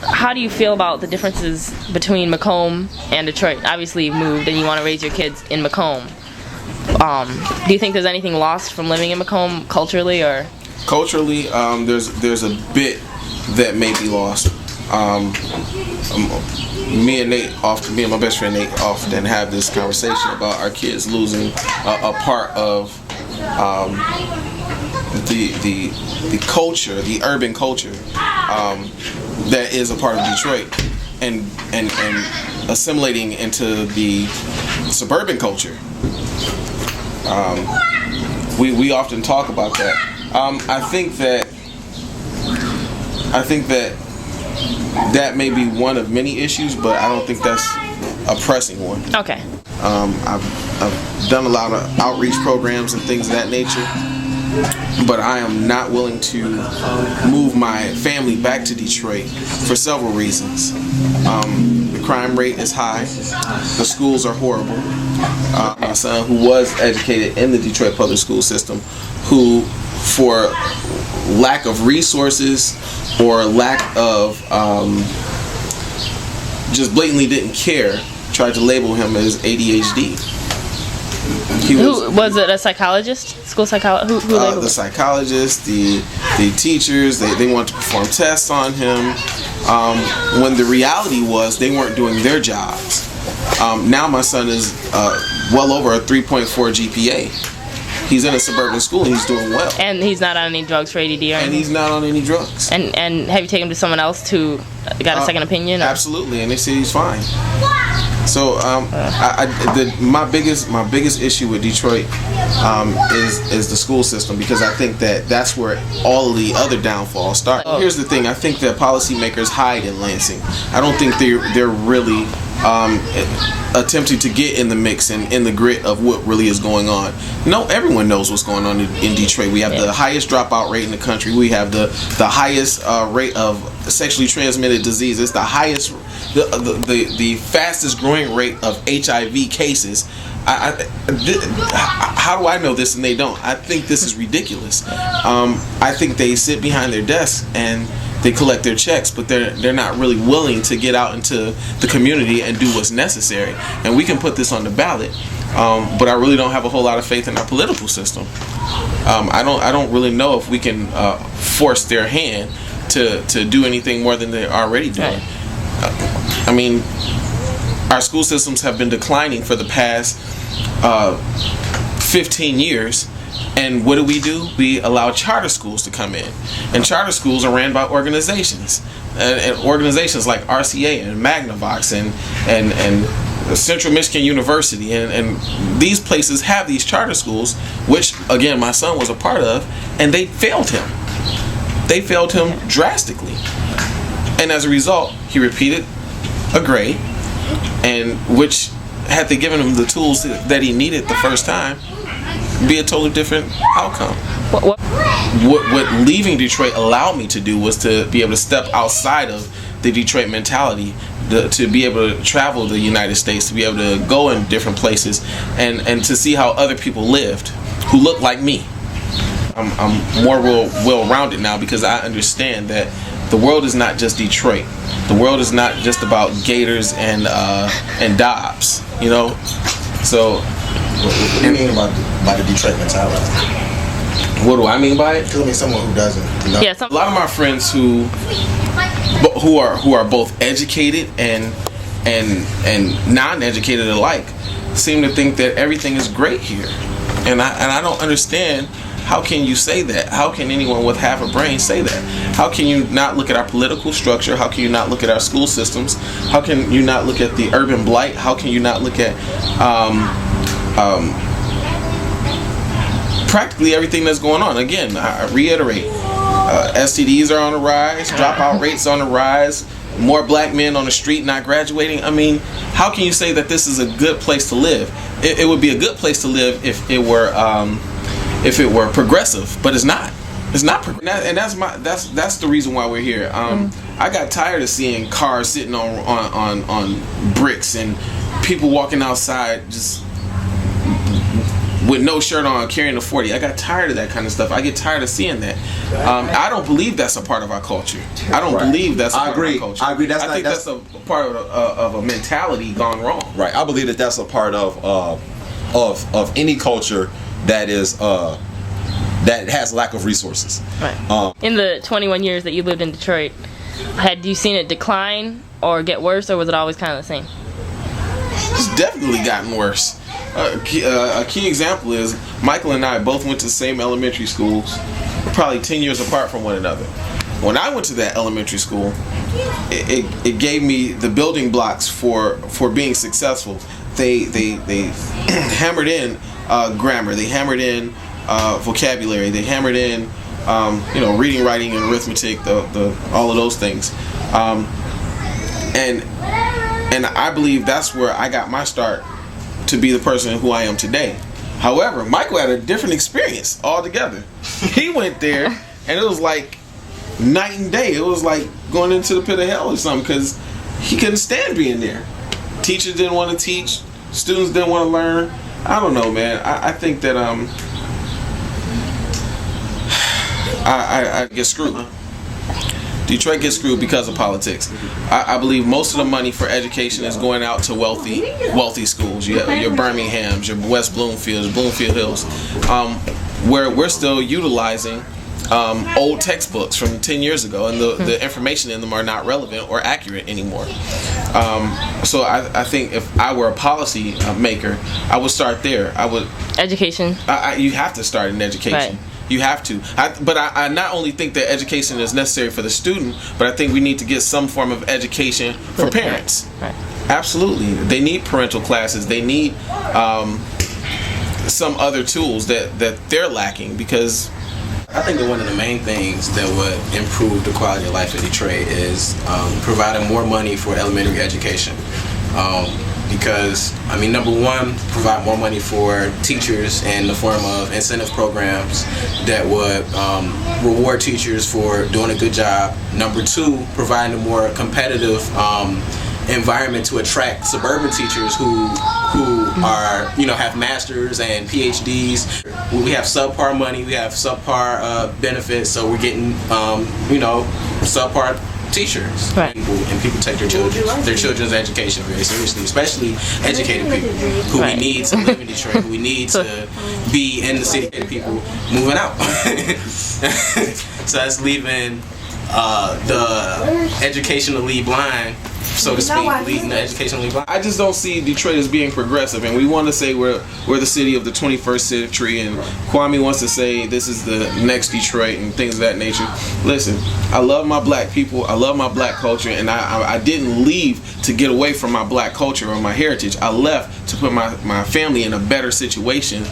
how do you feel about the differences between Macomb and Detroit? Obviously, you've moved and you want to raise your kids in Macomb. Do you think there's anything lost from living in Macomb culturally, or? Culturally, there's a bit that may be lost. Me and my best friend Nate often have this conversation about our kids losing a part of the culture, the urban culture that is a part of Detroit, and assimilating into the suburban culture. We often talk about that. I think that may be one of many issues, but I don't think that's a pressing one. Okay. I've done a lot of outreach programs and things of that nature, but I am not willing to move my family back to Detroit for several reasons. The crime rate is high. The schools are horrible. My son, who was educated in the Detroit public school system, who, for lack of resources or lack of just blatantly didn't care, tried to label him as ADHD. Who was it? A psychologist? School psychologist? Who labeled the psychologist, the teachers, they wanted to perform tests on him, when the reality was they weren't doing their jobs. Now my son is well over a 3.4 GPA. He's in a suburban school and he's doing well. And he's not on any drugs for ADD or anything? And he's not on any drugs. And have you taken him to someone else who got a second opinion? Or? Absolutely, and they say he's fine. So my biggest issue with Detroit is the school system, because I think that's where all of the other downfalls start. Here's the thing: I think that policymakers hide in Lansing. I don't think they're really attempting to get in the mix and in the grit of what really is going on. No, everyone knows what's going on in Detroit. We have the highest dropout rate in the country. We have the highest rate of sexually transmitted diseases, the highest, the fastest growing rate of HIV cases. How do I know this and they don't? I think this is ridiculous. I think they sit behind their desks and they collect their checks, but they're not really willing to get out into the community and do what's necessary. And we can put this on the ballot, but I really don't have a whole lot of faith in our political system. I don't really know if we can force their hand to do anything more than they're already doing. I mean, our school systems have been declining for the past 15 years. And what do? We allow charter schools to come in. And charter schools are ran by organizations. And organizations like RCA and Magnavox and Central Michigan University. And these places have these charter schools, which, again, my son was a part of, and they failed him. They failed him drastically. And as a result, he repeated a grade, and which, had they given him the tools that he needed the first time, be a totally different outcome. What leaving Detroit allowed me to do was to be able to step outside of the Detroit mentality, to be able to travel the United States, to be able to go in different places, and to see how other people lived who looked like me. I'm more well-rounded now, because I understand that the world is not just Detroit. The world is not just about Gators and Dobbs, you know. So, what do you mean about the Detroit mentality? What do I mean by it? Tell me someone who doesn't. You know? Yeah, a lot of my friends who are both educated and non-educated alike seem to think that everything is great here, and I don't understand. How can you say that? How can anyone with half a brain say that? How can you not look at our political structure? How can you not look at our school systems? How can you not look at the urban blight? How can you not look at practically everything that's going on? Again, I reiterate, STDs are on the rise, dropout rates on the rise, more black men on the street not graduating. I mean, how can you say that this is a good place to live? It would be a good place to live if it were progressive, but it's not. It's not progressive, and that's the reason why we're here. I got tired of seeing cars sitting on bricks and people walking outside just with no shirt on carrying a 40. I got tired of that kind of stuff. I get tired of seeing that. I don't believe that's a part of our culture. I don't believe that's a part of our culture. I agree. I think that's a part of a mentality gone wrong. Right. I believe that that's a part of any culture that is that has lack of resources. Right. In the 21 years that you lived in Detroit, had you seen it decline or get worse, or was it always kind of the same? It's definitely gotten worse. A key example is Michael and I both went to the same elementary schools, probably 10 years apart from one another. When I went to that elementary school, it gave me the building blocks for being successful. They hammered in grammar. They hammered in vocabulary. They hammered in reading, writing, and arithmetic. All of those things. And I believe that's where I got my start to be the person who I am today. However, Michael had a different experience altogether. He went there, and it was like night and day. It was like going into the pit of hell or something, because he couldn't stand being there. Teachers didn't want to teach. Students didn't want to learn. I don't know, man. I think that I get screwed. Detroit gets screwed because of politics. I believe most of the money for education is going out to wealthy schools. Your Birminghams, your West Bloomfields, Bloomfield Hills, where we're still utilizing old textbooks from 10 years ago, and the information in them are not relevant or accurate anymore. So I think if I were a policy maker, I would start there. Education. You have to start in education. Right. You have to. But I not only think that education is necessary for the student, but I think we need to get some form of education for parents. Right. Absolutely. They need parental classes. They need some other tools that they're lacking, because I think that one of the main things that would improve the quality of life in Detroit is providing more money for elementary education. Because, number one, provide more money for teachers in the form of incentive programs that would reward teachers for doing a good job. Number two, providing a more competitive environment to attract suburban teachers who are, have masters and PhDs. We have subpar money, we have subpar benefits, so we're getting, subpar teachers. Right. And people take their children's education very seriously, especially educated people who we need to live in Detroit, who we need to be in the city, and people moving out. So that's leaving the educationally blind, so to speak, leading the educationally blind. I just don't see Detroit as being progressive, and we want to say we're the city of the 21st century, and Kwame wants to say this is the next Detroit and things of that nature. Listen, I love my black people, I love my black culture, and I didn't leave to get away from my black culture or my heritage. I left to put my family in a better situation.